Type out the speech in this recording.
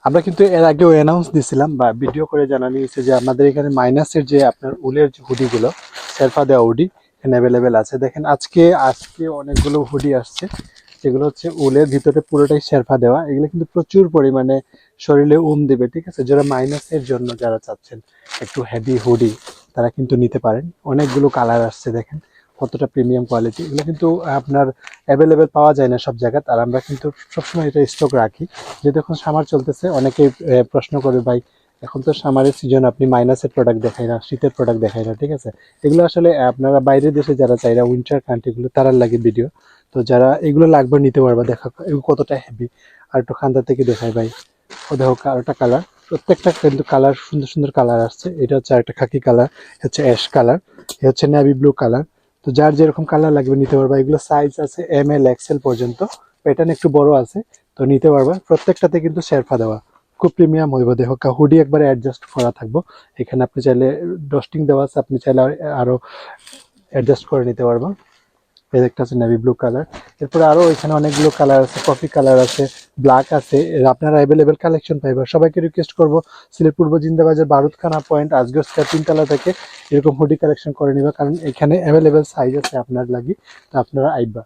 আমরা কিন্তু এর আগেও অ্যানাউন্স দিছিলাম বা ভিডিও করে জানানো হয়েছে যে আমাদের এখানে মাইনাসের যে আপনার উলের যে হুডিগুলো, শেরফা দেওয়া হুডি এখানে অ্যাভেলেবেল আছে। দেখেন আজকে আজকে অনেকগুলো হুডি আসছে, যেগুলো হচ্ছে উলের ভিতরে পুরোটাই শেরফা দেওয়া। এগুলো কিন্তু প্রচুর পরিমাণে শরীরে দেবে, ঠিক আছে। যারা মাইনাসের জন্য যারা চাচ্ছেন একটু হেভি হুডি, তারা কিন্তু নিতে পারেন। অনেকগুলো কালার আসছে, দেখেন কতটা প্রিমিয়াম কোয়ালিটি। এগুলো কিন্তু আপনার অ্যাভেলেবেল পাওয়া যায় না সব জায়গায়, আর আমরা কিন্তু সবসময় এটা স্টক রাখি। যেহেতু এখন সামার চলতেছে, অনেকেই প্রশ্ন করে ভাই এখন তো সামারের সিজন, আপনি মাইনাসের প্রোডাক্ট দেখাই না, শীতের প্রোডাক্ট দেখাই না, ঠিক আছে। এগুলো আসলে আপনারা বাইরের দেশে যারা চাইরা উইন্টার কান্ট্রিগুলো তারার লাগে ভিডিও। তো যারা এগুলো লাগবে নিতে পারবা, দেখা এগুলো কতটা হেভি। আর একটু খান্দার থেকে দেখাই ভাই, ও দেখো আরেকটা কালার, প্রত্যেকটা কিন্তু কালার সুন্দর সুন্দর কালার আসছে। এটা হচ্ছে আরেকটা খাকি কালার, হচ্ছে অ্যাশ কালার, এ হচ্ছে নেভি ব্লু কালার। তো যার যেরকম কালার লাগবে নিতে পারবা। এগুলো সাইজ আছে ML XL পর্যন্ত, প্যাটার্ন একটু বড় আছে, তো নিতে পারবা। প্রত্যেকটাতে কিন্তু শেরফা দেওয়া, খুব প্রিমিয়াম হইব। দেখো হুডি একবারে অ্যাডজাস্ট করা থাকবো। এখানে আপনি চাইলে ডস্টিং দেওয়া আছে, আপনি চাইলে আরো অ্যাডজাস্ট করে নিতে পারবা। এই একটা আছে নেভি ব্লু কালার। এরপরে আরো এখানে অনেকগুলো কালার আছে, কফি কালার আছে, ব্ল্যাক আছে। আপনারা অ্যাভেলেবেল কালেকশন পাইবেন। সবাইকে রিকোয়েস্ট করব, সিলেট পূর্ব জিন্দাবাজার বারুদখানা পয়েন্ট আজগর স্কয়ার 3 তলা থেকে এরকম হুডি কালেকশন করে নিবা, কারণ এখানে অ্যাভেলেবেল সাইজ আছে আপনার লাগি। তো আপনারা আইবা।